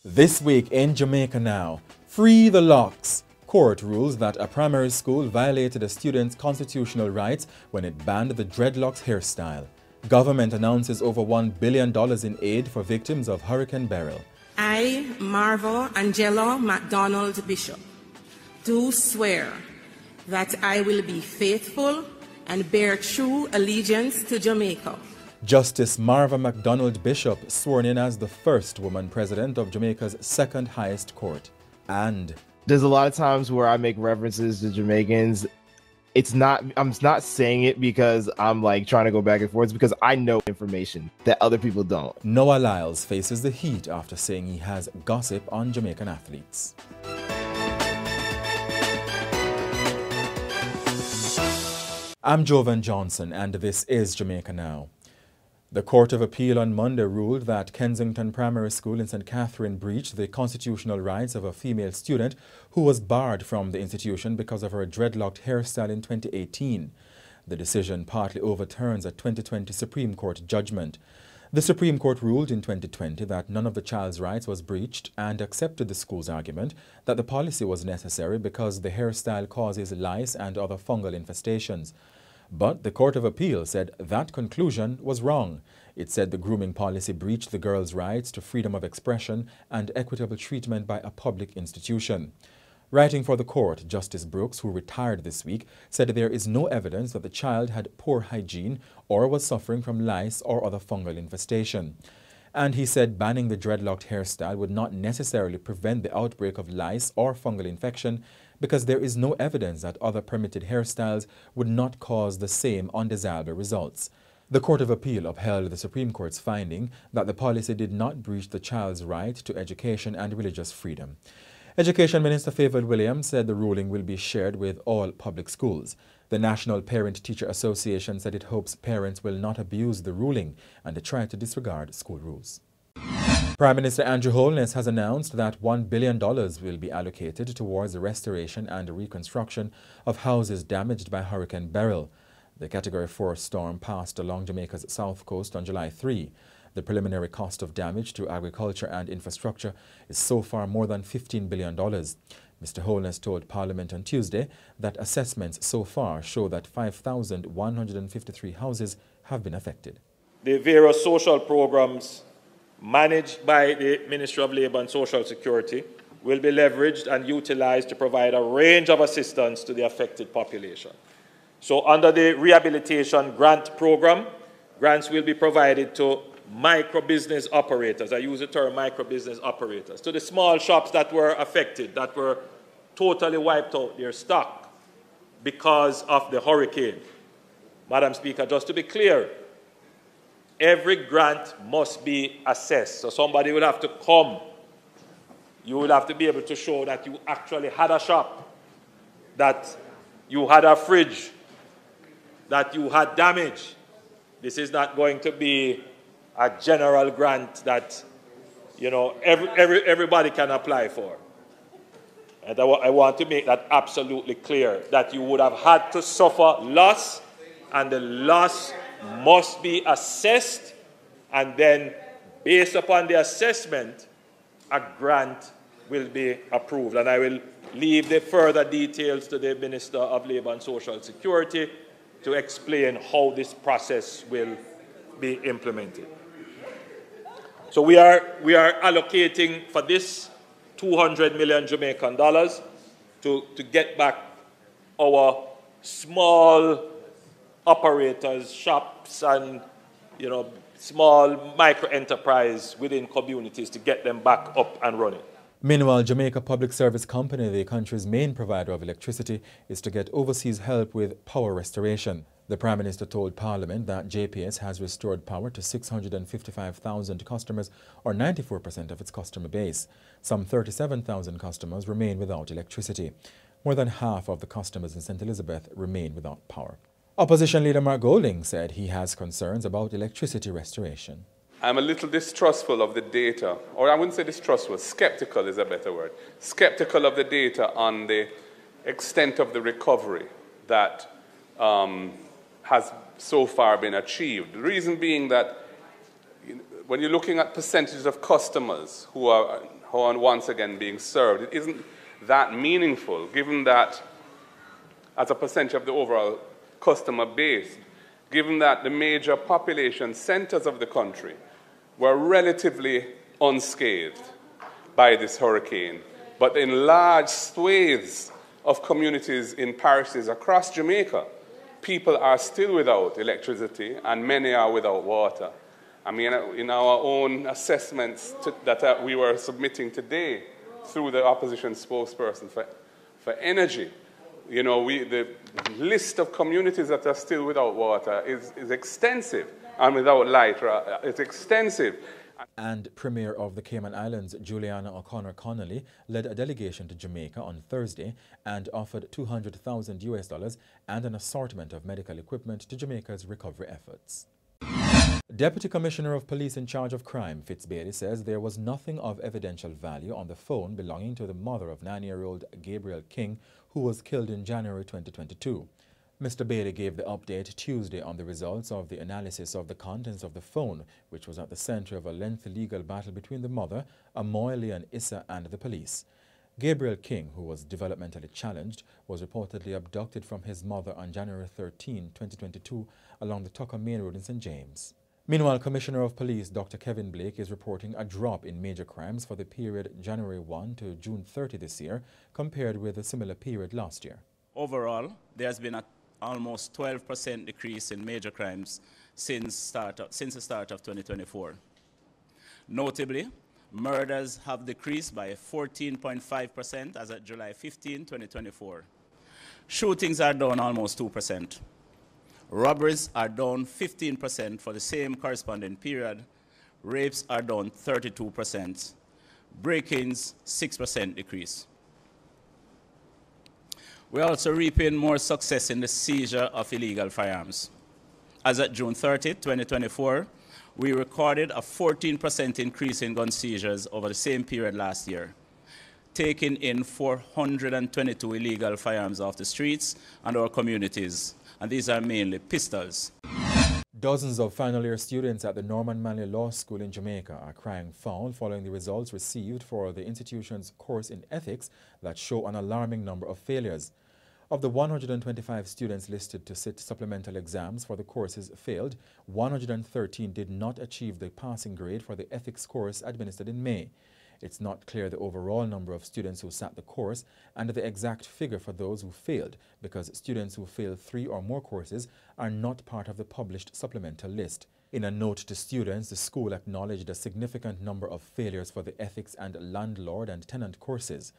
This week in Jamaica Now, free the locks. Court rules that a primary school violated a student's constitutional rights when it banned the dreadlocks hairstyle. Government announces over $1 billion in aid for victims of Hurricane Beryl. I, Marva Angela McDonald-Bishop, do swear that I will be faithful and bear true allegiance to Jamaica. Justice Marva McDonald-Bishop sworn in as the first woman president of Jamaica's second highest court. And there's a lot of times where I make references to Jamaicans. I'm not saying it because I'm like trying to go back and forth. It's because I know information that other people don't. Noah Lyles faces the heat after saying he has gossip on Jamaican athletes. I'm Jovan Johnson and this is Jamaica Now. The Court of Appeal on Monday ruled that Kensington Primary School in St. Catherine breached the constitutional rights of a female student who was barred from the institution because of her dreadlocked hairstyle in 2018. The decision partly overturns a 2020 Supreme Court judgment. The Supreme Court ruled in 2020 that none of the child's rights was breached and accepted the school's argument that the policy was necessary because the hairstyle causes lice and other fungal infestations. But the Court of Appeal said that conclusion was wrong. It said the grooming policy breached the girl's rights to freedom of expression and equitable treatment by a public institution. Writing for the court, Justice Brooks, who retired this week, said there is no evidence that the child had poor hygiene or was suffering from lice or other fungal infestation. And he said banning the dreadlocked hairstyle would not necessarily prevent the outbreak of lice or fungal infection because there is no evidence that other permitted hairstyles would not cause the same undesirable results. The Court of Appeal upheld the Supreme Court's finding that the policy did not breach the child's right to education and religious freedom. Education Minister Favored Williams said the ruling will be shared with all public schools. The National Parent-Teacher Association said it hopes parents will not abuse the ruling and try to disregard school rules. Prime Minister Andrew Holness has announced that $1 billion will be allocated towards the restoration and reconstruction of houses damaged by Hurricane Beryl. The Category 4 storm passed along Jamaica's south coast on July 3. The preliminary cost of damage to agriculture and infrastructure is so far more than $15 billion. Mr. Holness told Parliament on Tuesday that assessments so far show that 5,153 houses have been affected. The various social programs managed by the Ministry of Labour and Social Security will be leveraged and utilized to provide a range of assistance to the affected population. So under the rehabilitation grant program, grants will be provided to micro-business operators. I use the term micro-business operators. To the small shops that were affected, that were totally wiped out their stock because of the hurricane. Madam Speaker, just to be clear, every grant must be assessed. So somebody will have to come. You will have to be able to show that you actually had a shop, that you had a fridge, that you had damage. This is not going to be a general grant that, you know, everybody can apply for. And I want to make that absolutely clear, that you would have had to suffer loss, and the loss must be assessed, and then based upon the assessment, a grant will be approved. And I will leave the further details to the Minister of Labour and Social Security to explain how this process will be implemented. So we are allocating for this 200 million Jamaican dollars to get back our small operators, shops, and small micro-enterprise within communities to get them back up and running. Meanwhile, Jamaica Public Service Company, the country's main provider of electricity, is to get overseas help with power restoration. The Prime Minister told Parliament that JPS has restored power to 655,000 customers, or 94% of its customer base. Some 37,000 customers remain without electricity. More than half of the customers in St. Elizabeth remain without power. Opposition leader Mark Golding said he has concerns about electricity restoration. I'm a little distrustful of the data, or I wouldn't say distrustful, skeptical is a better word. Skeptical of the data on the extent of the recovery that has so far been achieved. The reason being that when you're looking at percentages of customers who once again being served. It isn't that meaningful, given that as a percentage of the overall customer base, given that the major population centers of the country were relatively unscathed by this hurricane, but in large swathes of communities in parishes across Jamaica, people are still without electricity and many are without water. I mean, in our own assessments that we were submitting today through the opposition spokesperson for energy, you know, the list of communities that are still without water is extensive, and without light, it's extensive. And Premier of the Cayman Islands, Juliana O'Connor Connolly, led a delegation to Jamaica on Thursday and offered $200,000 and an assortment of medical equipment to Jamaica's recovery efforts. Deputy Commissioner of Police in charge of crime, Fitz Bailey, says there was nothing of evidential value on the phone belonging to the mother of 9-year-old Gabriel King, who was killed in January 2022. Mr. Bailey gave the update Tuesday on the results of the analysis of the contents of the phone, which was at the center of a lengthy legal battle between the mother, Amoyle and Issa, and the police. Gabriel King, who was developmentally challenged, was reportedly abducted from his mother on January 13, 2022, along the Tucker Main Road in St. James. Meanwhile, Commissioner of Police Dr. Kevin Blake is reporting a drop in major crimes for the period January 1 to June 30 this year, compared with a similar period last year. Overall, there has been an almost 12% decrease in major crimes since the start of 2024. Notably, murders have decreased by 14.5% as of July 15, 2024. Shootings are down almost 2%. Robberies are down 15% for the same corresponding period. Rapes are down 32%. Break-ins, 6% decrease. We are also reaping more success in the seizure of illegal firearms. As of June 30, 2024, we recorded a 14% increase in gun seizures over the same period last year, taking in 422 illegal firearms off the streets and our communities, and these are mainly pistols. Dozens of final-year students at the Norman Manley Law School in Jamaica are crying foul following the results received for the institution's course in ethics that show an alarming number of failures. Of the 125 students listed to sit supplemental exams for the courses failed, 113 did not achieve the passing grade for the ethics course administered in May. It's not clear the overall number of students who sat the course and the exact figure for those who failed, because students who failed 3 or more courses are not part of the published supplemental list. In a note to students, the school acknowledged a significant number of failures for the ethics and landlord and tenant courses.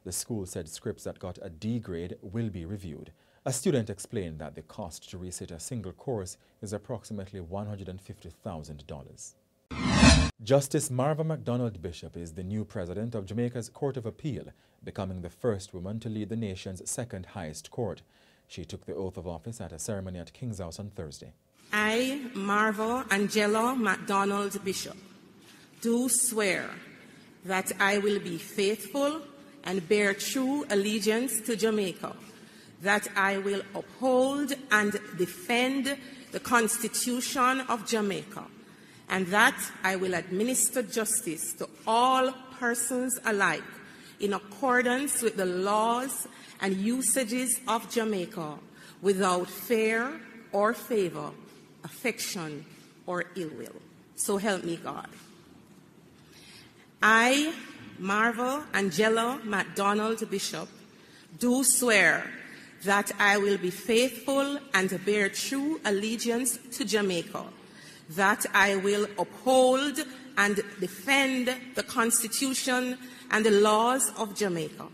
The school said scripts that got a D grade will be reviewed. A student explained that the cost to resit a single course is approximately $150,000. Justice Marva McDonald-Bishop is the new president of Jamaica's Court of Appeal, becoming the first woman to lead the nation's second highest court. She took the oath of office at a ceremony at King's House on Thursday. I, Marva Angela McDonald-Bishop, do swear that I will be faithful and bear true allegiance to Jamaica, that I will uphold and defend the Constitution of Jamaica, and that I will administer justice to all persons alike in accordance with the laws and usages of Jamaica, without fear or favor, affection or ill will. So help me God. I, Marva Angela McDonald-Bishop, do swear that I will be faithful and bear true allegiance to Jamaica, that I will uphold and defend the Constitution and the laws of Jamaica,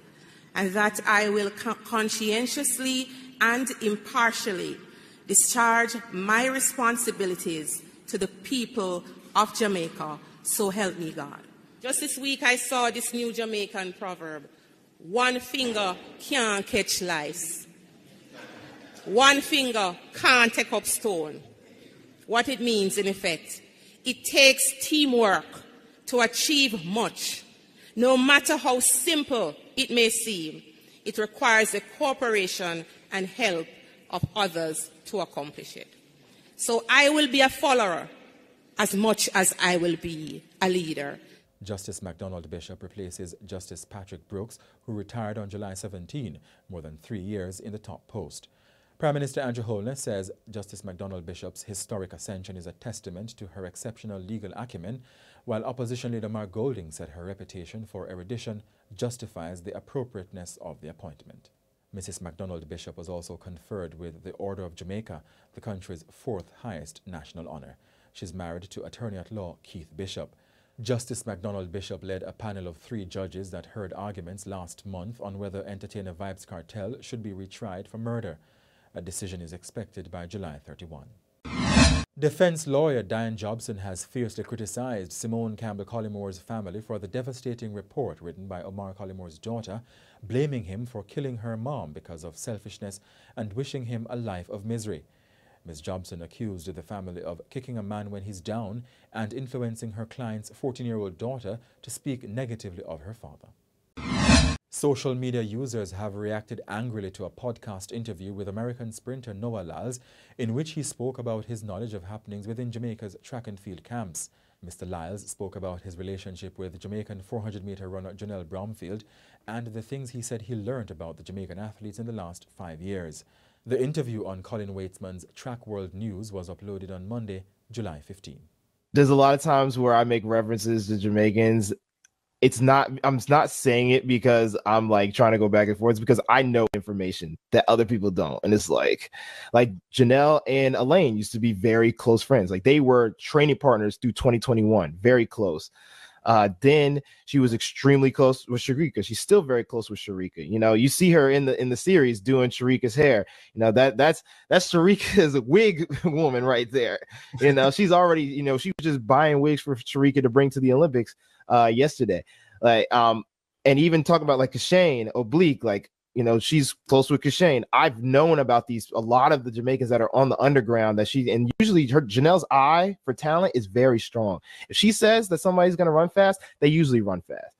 and that I will conscientiously and impartially discharge my responsibilities to the people of Jamaica. So help me God. Just this week I saw this new Jamaican proverb: one finger can't catch lice, one finger can't take up stone. What it means, in effect, it takes teamwork to achieve much. No matter how simple it may seem, it requires the cooperation and help of others to accomplish it. So I will be a follower as much as I will be a leader. Justice McDonald-Bishop replaces Justice Patrick Brooks, who retired on July 17, more than 3 years in the top post. Prime Minister Andrew Holness says Justice McDonald-Bishop's historic ascension is a testament to her exceptional legal acumen, while opposition leader Mark Golding said her reputation for erudition justifies the appropriateness of the appointment. Mrs. McDonald-Bishop was also conferred with the Order of Jamaica, the country's 4th highest national honor. She's married to attorney-at-law Keith Bishop. Justice McDonald-Bishop led a panel of 3 judges that heard arguments last month on whether Entertainer Vybz Kartel should be retried for murder. A decision is expected by July 31. Defense lawyer Diane Jobson has fiercely criticized Simone Campbell-Collymore's family for the devastating report written by Omar Collymore's daughter, blaming him for killing her mom because of selfishness and wishing him a life of misery. Ms. Jobson accused the family of kicking a man when he's down and influencing her client's 14-year-old daughter to speak negatively of her father. Social media users have reacted angrily to a podcast interview with American sprinter Noah Lyles, in which he spoke about his knowledge of happenings within Jamaica's track and field camps. Mr. Lyles spoke about his relationship with Jamaican 400-meter runner Janelle Bromfield and the things he said he learned about the Jamaican athletes in the last 5 years. The interview on Colin Waitsman's Track World News was uploaded on Monday, July 15. There's a lot of times where I make references to Jamaicans. I'm not saying it because I'm like trying to go back and forth. It's because I know information that other people don't. And it's like Janelle and Elaine used to be very close friends. Like they were training partners through 2021, very close. Then she was extremely close with Sharika. She's still very close with Sharika. You know, you see her in the series doing Sharika's hair. You know, that's Sharika's wig woman right there. You know, she's already, you know, she was just buying wigs for Sharika to bring to the Olympics yesterday. Like and even talk about like Kashane Oblique, like, you know, she's close with Kashane. I've known about a lot of the Jamaicans that are on the underground and usually Janelle's eye for talent is very strong. If she says that somebody's going to run fast, they usually run fast.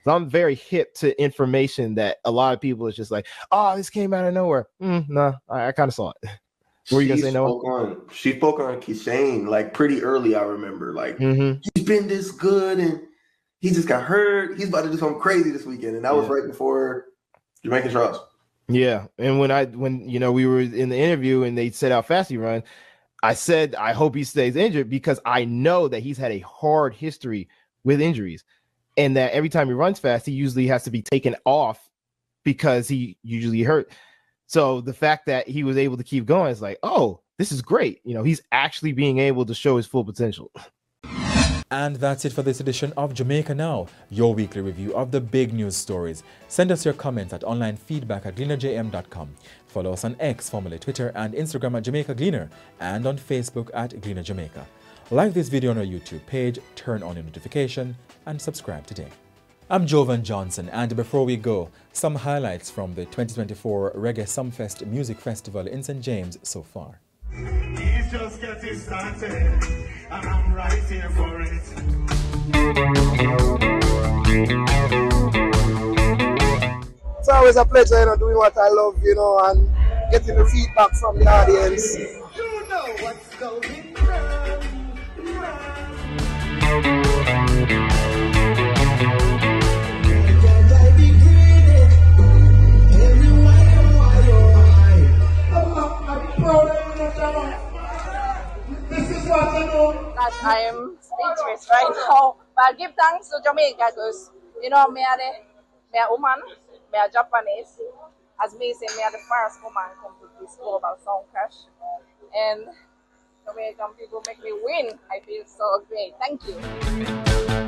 So I'm very hip to information that a lot of people is just like, oh, this came out of nowhere. No, I kind of saw it. What were you going to say, Noah? She spoke on Kashane like pretty early, I remember. Like, he's been this good and he just got hurt. He's about to do something crazy this weekend. And that was right before Jamaican Trust. Yeah, and when you know we were in the interview and they said how fast he run, I said I hope he stays injured because I know that he's had a hard history with injuries, and that every time he runs fast, he usually has to be taken off because he usually hurt. So the fact that he was able to keep going is like, oh, this is great. You know, he's actually being able to show his full potential. And that's it for this edition of Jamaica Now, your weekly review of the big news stories. Send us your comments at onlinefeedback@gleanerjm.com. Follow us on X, formerly Twitter, and Instagram at Jamaica Gleaner, and on Facebook at Gleaner Jamaica. Like this video on our YouTube page, turn on your notification, and subscribe today. I'm Jovan Johnson, and before we go, some highlights from the 2024 Reggae Sumfest Music Festival in St. James so far. He's just getting started, and I'm right here for it. It's always a pleasure, you know, doing what I love, you know, and getting the feedback from the audience. You know what's going on. Gosh, I am speechless right now. But I give thanks to Jamaica because, you know, me are a woman, me are Japanese. As me say, me are the first woman come to this global sound crash. And Jamaican people make me win. I feel so great. Thank you.